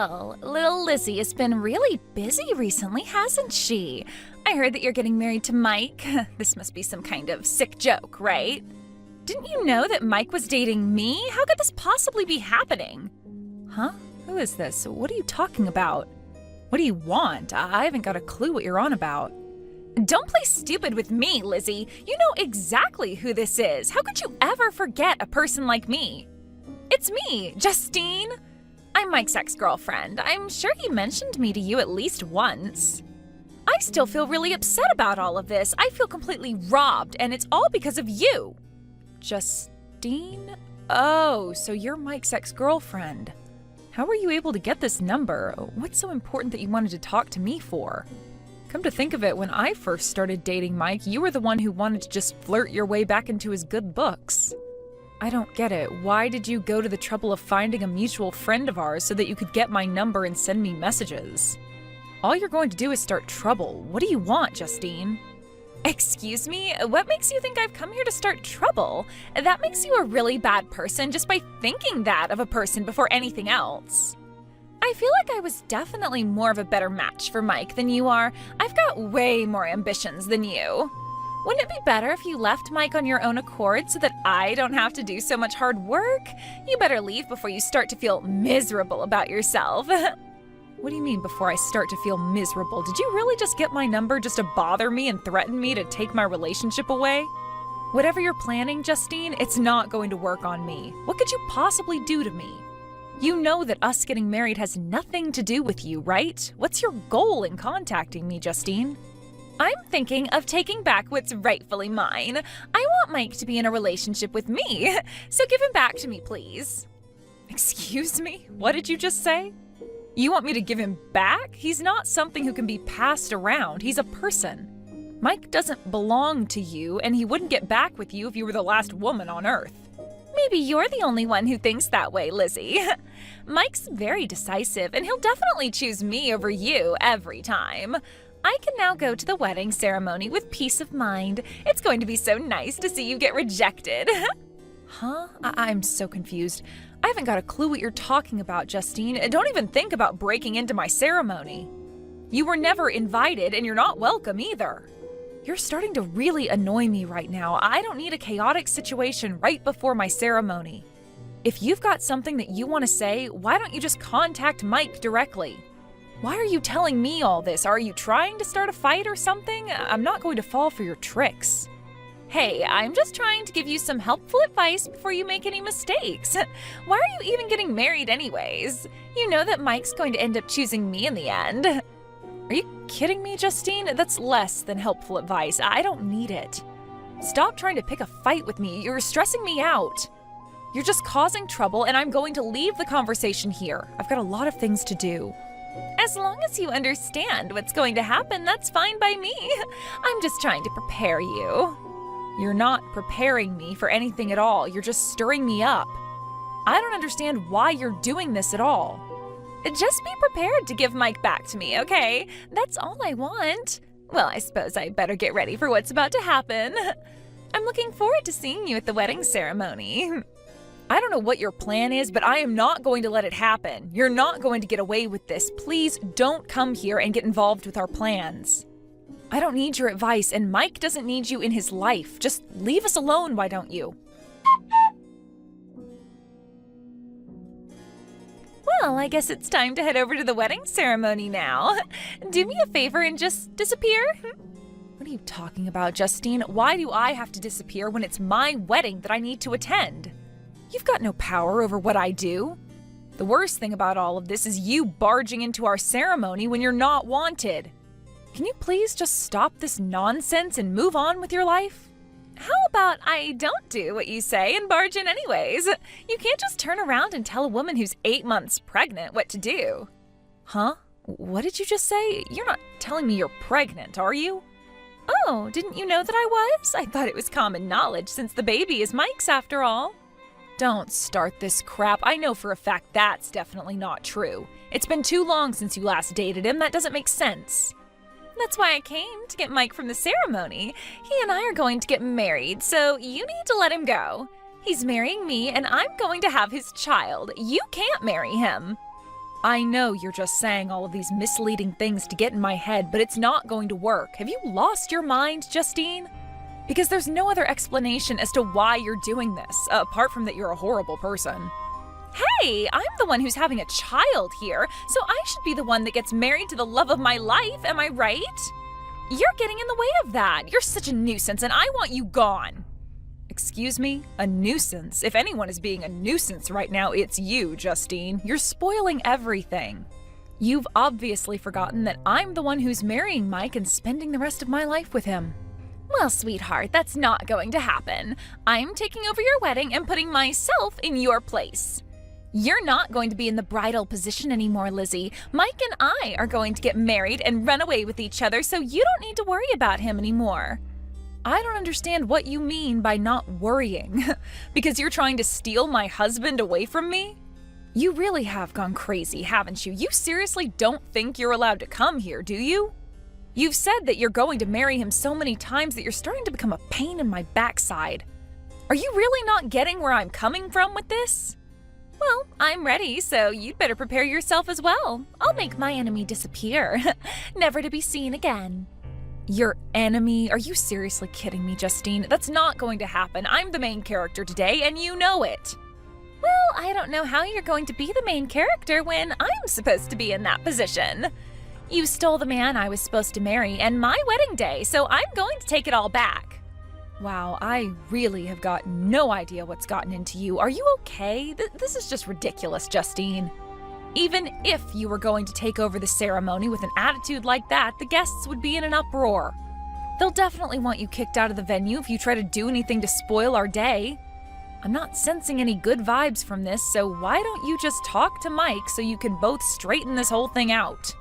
Well, little Lizzie has been really busy recently, hasn't she? I heard that you're getting married to Mike. This must be some kind of sick joke, right? Didn't you know that Mike was dating me? How could this possibly be happening? Huh? Who is this? What are you talking about? What do you want? I haven't got a clue what you're on about. Don't play stupid with me, Lizzie. You know exactly who this is. How could you ever forget a person like me? It's me, Justine. I'm Mike's ex-girlfriend. I'm sure he mentioned me to you at least once. I still feel really upset about all of this. I feel completely robbed, and it's all because of you. Justine? Oh, so you're Mike's ex-girlfriend. How were you able to get this number? What's so important that you wanted to talk to me for? Come to think of it, when I first started dating Mike, you were the one who wanted to just flirt your way back into his good books. I don't get it. Why did you go to the trouble of finding a mutual friend of ours so that you could get my number and send me messages? All you're going to do is start trouble. What do you want, Justine? Excuse me? What makes you think I've come here to start trouble? That makes you a really bad person just by thinking that of a person before anything else. I feel like I was definitely more of a better match for Mike than you are. I've got way more ambitions than you. Wouldn't it be better if you left Mike on your own accord so that I don't have to do so much hard work? You better leave before you start to feel miserable about yourself. What do you mean before I start to feel miserable? Did you really just get my number just to bother me and threaten me to take my relationship away? Whatever you're planning, Justine, it's not going to work on me. What could you possibly do to me? You know that us getting married has nothing to do with you, right? What's your goal in contacting me, Justine? I'm thinking of taking back what's rightfully mine. I want Mike to be in a relationship with me, so give him back to me, please. Excuse me? What did you just say? You want me to give him back? He's not something who can be passed around. He's a person. Mike doesn't belong to you, and he wouldn't get back with you if you were the last woman on Earth. Maybe you're the only one who thinks that way, Lizzie. Mike's very decisive, and he'll definitely choose me over you every time. I can now go to the wedding ceremony with peace of mind. It's going to be so nice to see you get rejected. Huh? I'm so confused. I haven't got a clue what you're talking about, Justine. Don't even think about breaking into my ceremony. You were never invited, and you're not welcome either. You're starting to really annoy me right now. I don't need a chaotic situation right before my ceremony. If you've got something that you want to say, why don't you just contact Mike directly? Why are you telling me all this? Are you trying to start a fight or something? I'm not going to fall for your tricks. Hey, I'm just trying to give you some helpful advice before you make any mistakes. Why are you even getting married anyways? You know that Mike's going to end up choosing me in the end. Are you kidding me, Justine? That's less than helpful advice. I don't need it. Stop trying to pick a fight with me. You're stressing me out. You're just causing trouble, and I'm going to leave the conversation here. I've got a lot of things to do. As long as you understand what's going to happen, that's fine by me. I'm just trying to prepare you. You're not preparing me for anything at all. You're just stirring me up. I don't understand why you're doing this at all. Just be prepared to give Mike back to me, okay? That's all I want. Well, I suppose I better get ready for what's about to happen. I'm looking forward to seeing you at the wedding ceremony. I don't know what your plan is, but I am not going to let it happen. You're not going to get away with this. Please don't come here and get involved with our plans. I don't need your advice, and Mike doesn't need you in his life. Just leave us alone, why don't you? Well, I guess it's time to head over to the wedding ceremony now. Do me a favor and just disappear. What are you talking about, Justine? Why do I have to disappear when it's my wedding that I need to attend? You've got no power over what I do. The worst thing about all of this is you barging into our ceremony when you're not wanted. Can you please just stop this nonsense and move on with your life? How about I don't do what you say and barge in anyways? You can't just turn around and tell a woman who's 8 months pregnant what to do. Huh? What did you just say? You're not telling me you're pregnant, are you? Oh, didn't you know that I was? I thought it was common knowledge since the baby is Mike's after all. Don't start this crap. I know for a fact that's definitely not true. It's been too long since you last dated him. That doesn't make sense. That's why I came, to get Mike from the ceremony. He and I are going to get married, so you need to let him go. He's marrying me, and I'm going to have his child. You can't marry him. I know you're just saying all of these misleading things to get in my head, but it's not going to work. Have you lost your mind, Justine? Because there's no other explanation as to why you're doing this, apart from that you're a horrible person. Hey, I'm the one who's having a child here, so I should be the one that gets married to the love of my life, am I right? You're getting in the way of that. You're such a nuisance, and I want you gone. Excuse me? A nuisance? If anyone is being a nuisance right now, it's you, Justine. You're spoiling everything. You've obviously forgotten that I'm the one who's marrying Mike and spending the rest of my life with him. Well, sweetheart, that's not going to happen. I'm taking over your wedding and putting myself in your place. You're not going to be in the bridal position anymore, Lizzie. Mike and I are going to get married and run away with each other, so you don't need to worry about him anymore. I don't understand what you mean by not worrying. Because you're trying to steal my husband away from me? You really have gone crazy, haven't you? You seriously don't think you're allowed to come here, do you? You've said that you're going to marry him so many times that you're starting to become a pain in my backside. Are you really not getting where I'm coming from with this? Well, I'm ready, so you'd better prepare yourself as well. I'll make my enemy disappear, never to be seen again. Your enemy? Are you seriously kidding me, Justine? That's not going to happen. I'm the main character today, and you know it. Well, I don't know how you're going to be the main character when I'm supposed to be in that position. You stole the man I was supposed to marry and my wedding day, so I'm going to take it all back. Wow, I really have got no idea what's gotten into you. Are you okay? This is just ridiculous, Justine. Even if you were going to take over the ceremony with an attitude like that, the guests would be in an uproar. They'll definitely want you kicked out of the venue if you try to do anything to spoil our day. I'm not sensing any good vibes from this, so why don't you just talk to Mike so you can both straighten this whole thing out?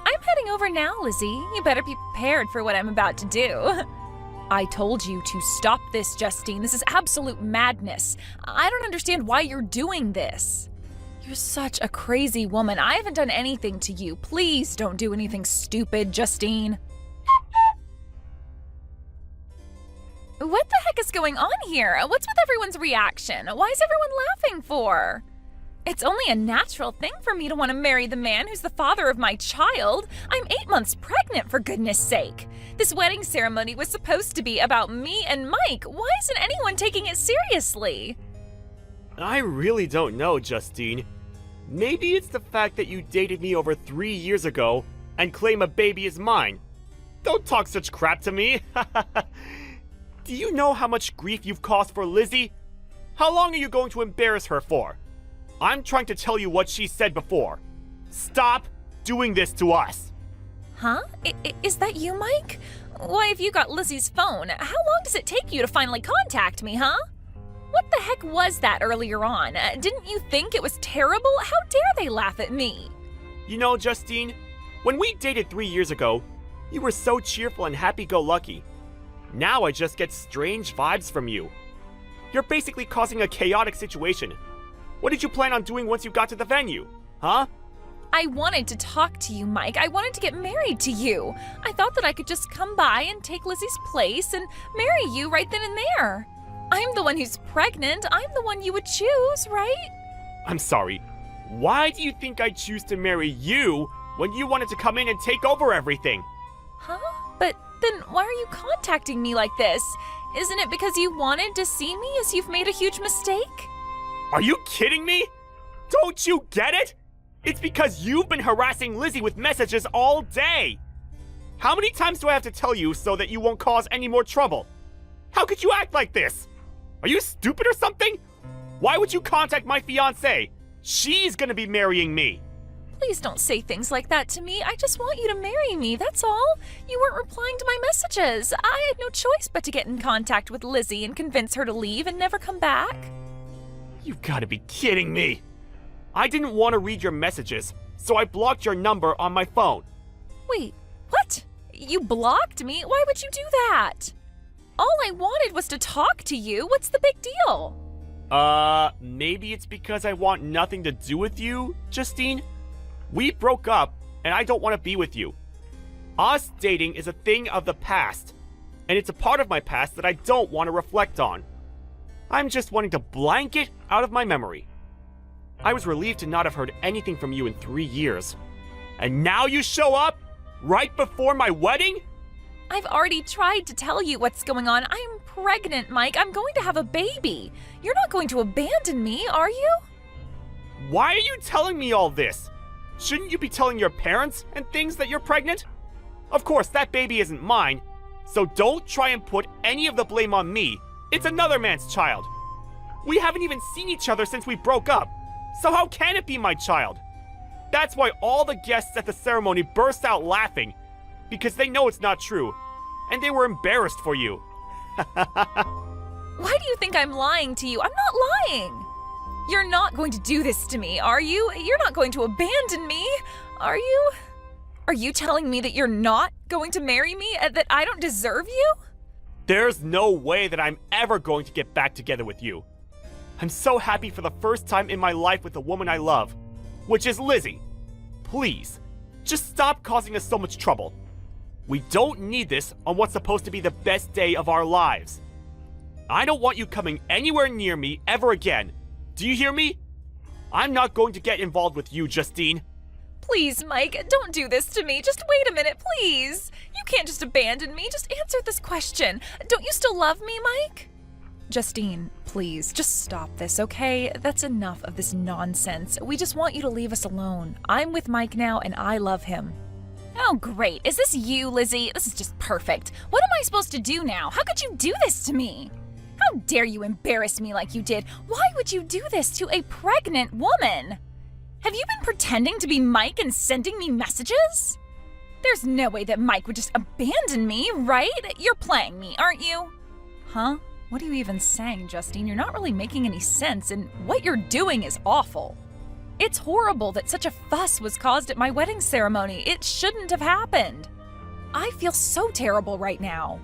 I'm heading over now, Lizzie. You better be prepared for what I'm about to do. I told you to stop this, Justine. This is absolute madness. I don't understand why you're doing this. You're such a crazy woman. I haven't done anything to you. Please don't do anything stupid, Justine. What the heck is going on here? What's with everyone's reaction? Why is everyone laughing for? It's only a natural thing for me to want to marry the man who's the father of my child. I'm 8 months pregnant, for goodness sake. This wedding ceremony was supposed to be about me and Mike. Why isn't anyone taking it seriously? I really don't know, Justine. Maybe it's the fact that you dated me over 3 years ago and claim a baby is mine. Don't talk such crap to me. Do you know how much grief you've caused for Lizzie? How long are you going to embarrass her for? I'm trying to tell you what she said before. Stop doing this to us. Huh? Is that you, Mike? Why have you got Lizzie's phone? How long does it take you to finally contact me, huh? What the heck was that earlier on? Didn't you think it was terrible? How dare they laugh at me? You know, Justine, when we dated 3 years ago, you were so cheerful and happy-go-lucky. Now I just get strange vibes from you. You're basically causing a chaotic situation. What did you plan on doing once you got to the venue? Huh? I wanted to talk to you, Mike. I wanted to get married to you. I thought that I could just come by and take Lizzie's place and marry you right then and there. I'm the one who's pregnant. I'm the one you would choose, right? I'm sorry. Why do you think I'd choose to marry you when you wanted to come in and take over everything? Huh? But then why are you contacting me like this? Isn't it because you wanted to see me as you've made a huge mistake? Are you kidding me? Don't you get it? It's because you've been harassing Lizzie with messages all day. How many times do I have to tell you so that you won't cause any more trouble? How could you act like this? Are you stupid or something? Why would you contact my fiancé? She's gonna be marrying me. Please don't say things like that to me. I just want you to marry me, that's all. You weren't replying to my messages. I had no choice but to get in contact with Lizzie and convince her to leave and never come back. You've gotta be kidding me. I didn't want to read your messages, so I blocked your number on my phone. Wait, what? You blocked me? Why would you do that? All I wanted was to talk to you. What's the big deal? Maybe it's because I want nothing to do with you, Justine? We broke up, and I don't want to be with you. Us dating is a thing of the past, and it's a part of my past that I don't want to reflect on. I'm just wanting to blank it out of my memory. I was relieved to not have heard anything from you in 3 years. And now you show up? Right before my wedding? I've already tried to tell you what's going on. I'm pregnant, Mike. I'm going to have a baby. You're not going to abandon me, are you? Why are you telling me all this? Shouldn't you be telling your parents and things that you're pregnant? Of course, that baby isn't mine, so don't try and put any of the blame on me. It's another man's child. We haven't even seen each other since we broke up, so how can it be my child? That's why all the guests at the ceremony burst out laughing, because they know it's not true, and they were embarrassed for you. Why do you think I'm lying to you? I'm not lying. You're not going to do this to me, are you? You're not going to abandon me, are you? Are you telling me that you're not going to marry me, that I don't deserve you? There's no way that I'm ever going to get back together with you. I'm so happy for the first time in my life with the woman I love, which is Lizzie. Please, just stop causing us so much trouble. We don't need this on what's supposed to be the best day of our lives. I don't want you coming anywhere near me ever again. Do you hear me? I'm not going to get involved with you, Justine. Please, Mike, don't do this to me. Just wait a minute, please. You can't just abandon me. Just answer this question. Don't you still love me, Mike? Justine, please, just stop this, okay? That's enough of this nonsense. We just want you to leave us alone. I'm with Mike now, and I love him. Oh, great. Is this you, Lizzie? This is just perfect. What am I supposed to do now? How could you do this to me? How dare you embarrass me like you did? Why would you do this to a pregnant woman? Have you been pretending to be Mike and sending me messages? There's no way that Mike would just abandon me, right? You're playing me, aren't you? Huh? What are you even saying, Justine? You're not really making any sense, and what you're doing is awful. It's horrible that such a fuss was caused at my wedding ceremony. It shouldn't have happened. I feel so terrible right now.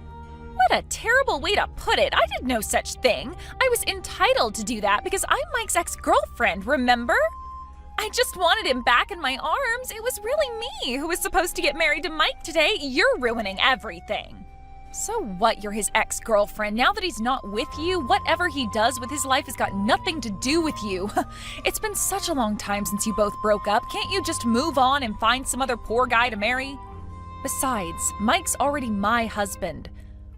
What a terrible way to put it. I did no such thing. I was entitled to do that because I'm Mike's ex-girlfriend, remember? I just wanted him back in my arms. It was really me who was supposed to get married to Mike today. You're ruining everything. So what, you're his ex-girlfriend? Now that he's not with you, whatever he does with his life has got nothing to do with you. It's been such a long time since you both broke up. Can't you just move on and find some other poor guy to marry? Besides, Mike's already my husband.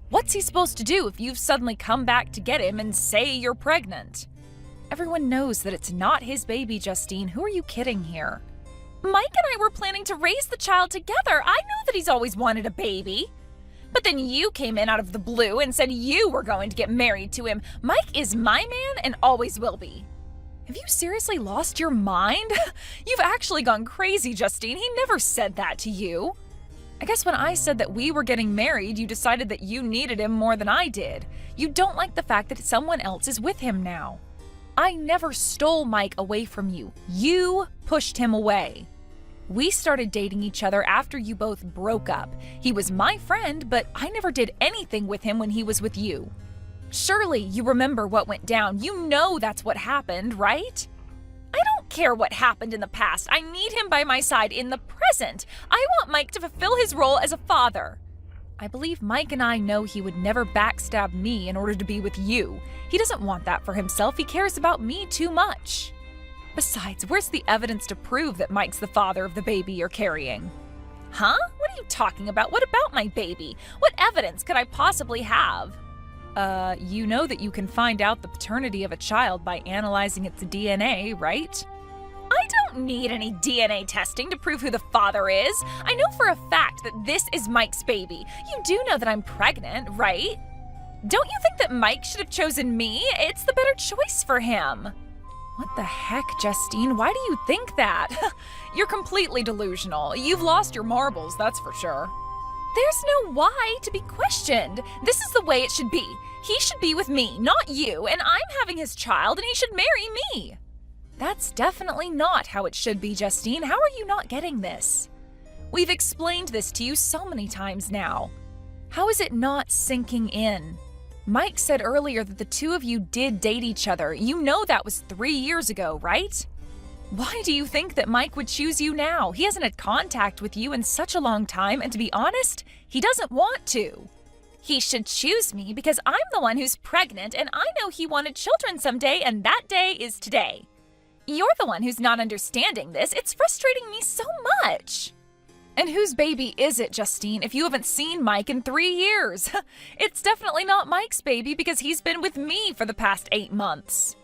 What's he supposed to do if you've suddenly come back to get him and say you're pregnant? Everyone knows that it's not his baby, Justine. Who are you kidding here? Mike and I were planning to raise the child together. I know that he's always wanted a baby. But then you came in out of the blue and said you were going to get married to him. Mike is my man and always will be. Have you seriously lost your mind? You've actually gone crazy, Justine. He never said that to you. I guess when I said that we were getting married, you decided that you needed him more than I did. You don't like the fact that someone else is with him now. I never stole Mike away from you. You pushed him away. We started dating each other after you both broke up. He was my friend, but I never did anything with him when he was with you. Surely you remember what went down. You know that's what happened, right? I don't care what happened in the past. I need him by my side in the present. I want Mike to fulfill his role as a father. I believe Mike and I know he would never backstab me in order to be with you. He doesn't want that for himself. He cares about me too much. Besides, where's the evidence to prove that Mike's the father of the baby you're carrying? Huh? What are you talking about? What about my baby? What evidence could I possibly have? You know that you can find out the paternity of a child by analyzing its DNA, right? I don't need any DNA testing to prove who the father is. I know for a fact that this is Mike's baby. You do know that I'm pregnant, right? Don't you think that Mike should have chosen me? It's the better choice for him. What the heck, Justine? Why do you think that? You're completely delusional. You've lost your marbles, that's for sure. There's no why to be questioned. This is the way it should be. He should be with me, not you, and I'm having his child, and he should marry me. That's definitely not how it should be, Justine. How are you not getting this? We've explained this to you so many times now. How is it not sinking in? Mike said earlier that the two of you did date each other. You know that was 3 years ago, right? Why do you think that Mike would choose you now? He hasn't had contact with you in such a long time, and to be honest, he doesn't want to. He should choose me because I'm the one who's pregnant, and I know he wanted children someday, and that day is today. You're the one who's not understanding this. It's frustrating me so much. And whose baby is it, Justine, if you haven't seen Mike in 3 years? It's definitely not Mike's baby because he's been with me for the past 8 months.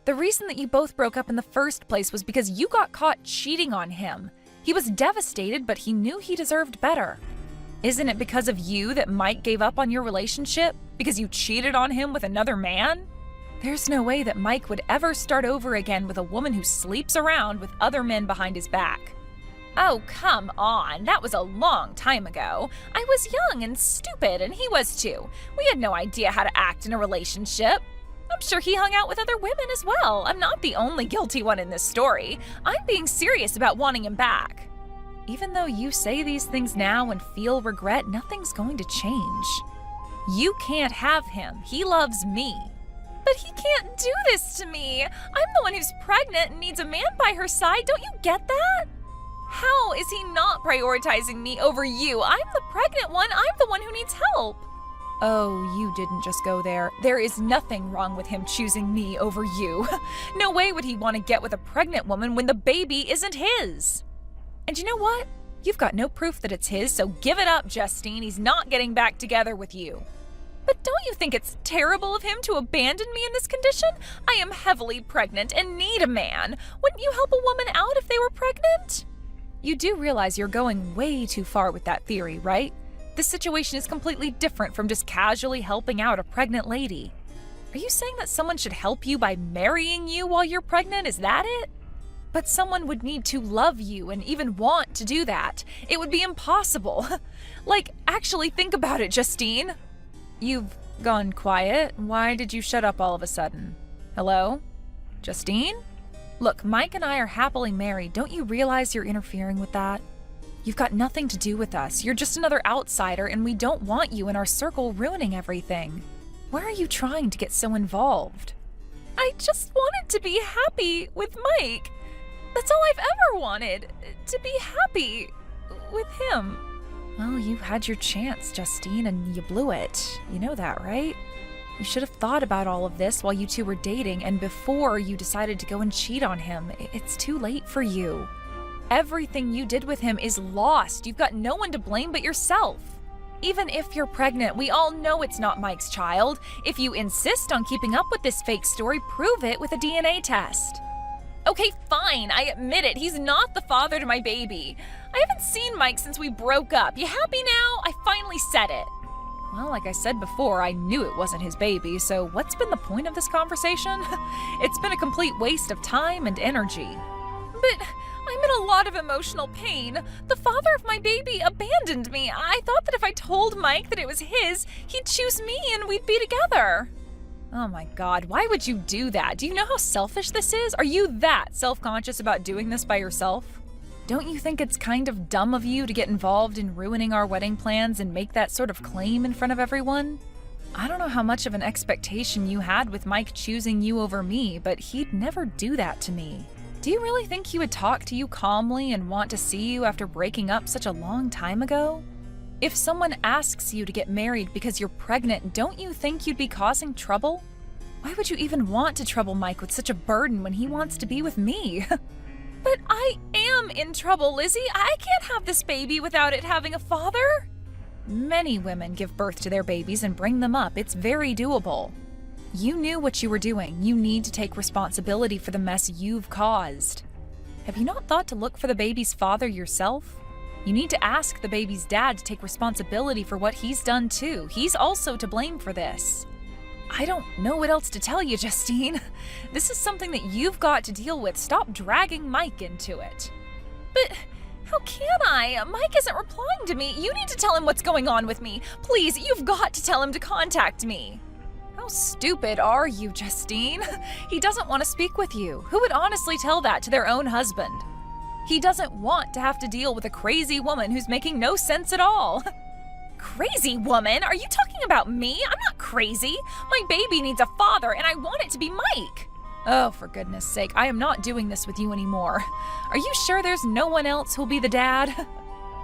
The reason that you both broke up in the first place was because you got caught cheating on him. He was devastated, but he knew he deserved better. Isn't it because of you that Mike gave up on your relationship? Because you cheated on him with another man? There's no way that Mike would ever start over again with a woman who sleeps around with other men behind his back. Oh, come on. That was a long time ago. I was young and stupid, and he was too. We had no idea how to act in a relationship. I'm sure he hung out with other women as well. I'm not the only guilty one in this story. I'm being serious about wanting him back. Even though you say these things now and feel regret, nothing's going to change. You can't have him. He loves me. But he can't do this to me. I'm the one who's pregnant and needs a man by her side. Don't you get that? How is he not prioritizing me over you? I'm the pregnant one. I'm the one who needs help. Oh, you didn't just go there. There is nothing wrong with him choosing me over you. No way would he want to get with a pregnant woman when the baby isn't his. And you know what? You've got no proof that it's his, so give it up, Justine. He's not getting back together with you. But don't you think it's terrible of him to abandon me in this condition? I am heavily pregnant and need a man. Wouldn't you help a woman out if they were pregnant? You do realize you're going way too far with that theory, right? This situation is completely different from just casually helping out a pregnant lady. Are you saying that someone should help you by marrying you while you're pregnant? Is that it? But someone would need to love you and even want to do that. It would be impossible. Like, actually think about it, Justine. You've gone quiet. Why did you shut up all of a sudden? Hello? Justine? Look, Mike and I are happily married. Don't you realize you're interfering with that? You've got nothing to do with us. You're just another outsider, and we don't want you in our circle ruining everything. Why are you trying to get so involved? I just wanted to be happy with Mike. That's all I've ever wanted, to be happy with him. Well, you had your chance, Justine, and you blew it. You know that, right? You should have thought about all of this while you two were dating and before you decided to go and cheat on him. It's too late for you. Everything you did with him is lost. You've got no one to blame but yourself. Even if you're pregnant, we all know it's not Mike's child. If you insist on keeping up with this fake story, prove it with a DNA test. Okay, fine, I admit it. He's not the father to my baby. I haven't seen Mike since we broke up. You happy now? I finally said it. Well, like I said before, I knew it wasn't his baby, so what's been the point of this conversation? It's been a complete waste of time and energy. But I'm in a lot of emotional pain. The father of my baby abandoned me. I thought that if I told Mike that it was his, he'd choose me and we'd be together. Oh my God, why would you do that? Do you know how selfish this is? Are you that self-conscious about doing this by yourself? Don't you think it's kind of dumb of you to get involved in ruining our wedding plans and make that sort of claim in front of everyone? I don't know how much of an expectation you had with Mike choosing you over me, but he'd never do that to me. Do you really think he would talk to you calmly and want to see you after breaking up such a long time ago? If someone asks you to get married because you're pregnant, don't you think you'd be causing trouble? Why would you even want to trouble Mike with such a burden when he wants to be with me? But I am in trouble, Lizzie. I can't have this baby without it having a father. Many women give birth to their babies and bring them up. It's very doable. You knew what you were doing. You need to take responsibility for the mess you've caused. Have you not thought to look for the baby's father yourself? You need to ask the baby's dad to take responsibility for what he's done too. He's also to blame for this. I don't know what else to tell you, Justine. This is something that you've got to deal with. Stop dragging Mike into it. But how can I? Mike isn't replying to me. You need to tell him what's going on with me. Please, you've got to tell him to contact me. How stupid are you, Justine? He doesn't want to speak with you. Who would honestly tell that to their own husband? He doesn't want to have to deal with a crazy woman who's making no sense at all. Crazy woman? Are you talking about me? I'm not crazy. My baby needs a father, and I want it to be Mike. Oh, for goodness sake, I am not doing this with you anymore. Are you sure there's no one else who'll be the dad?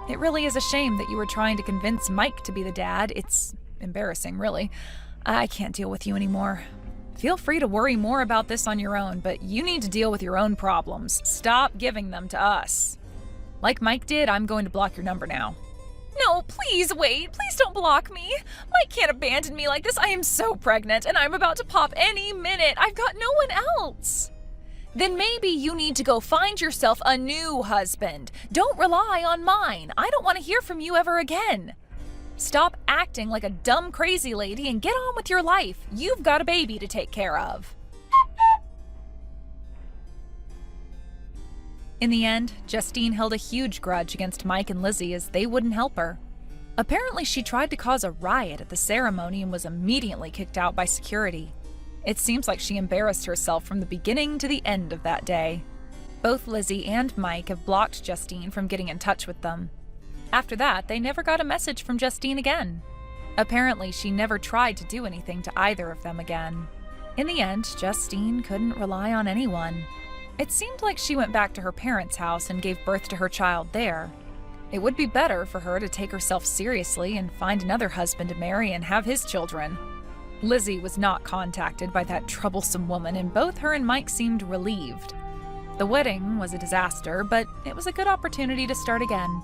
It really is a shame that you were trying to convince Mike to be the dad. It's embarrassing, really. I can't deal with you anymore. Feel free to worry more about this on your own, but you need to deal with your own problems. Stop giving them to us. Like Mike did, I'm going to block your number now. No, please wait. Please don't block me. Mike can't abandon me like this. I am so pregnant and I'm about to pop any minute. I've got no one else. Then maybe you need to go find yourself a new husband. Don't rely on mine. I don't want to hear from you ever again. Stop acting like a dumb crazy lady and get on with your life. You've got a baby to take care of. In the end, Justine held a huge grudge against Mike and Lizzie as they wouldn't help her. Apparently, she tried to cause a riot at the ceremony and was immediately kicked out by security. It seems like she embarrassed herself from the beginning to the end of that day. Both Lizzie and Mike have blocked Justine from getting in touch with them. After that, they never got a message from Justine again. Apparently, she never tried to do anything to either of them again. In the end, Justine couldn't rely on anyone. It seemed like she went back to her parents' house and gave birth to her child there. It would be better for her to take herself seriously and find another husband to marry and have his children. Lizzie was not contacted by that troublesome woman, and both her and Mike seemed relieved. The wedding was a disaster, but it was a good opportunity to start again.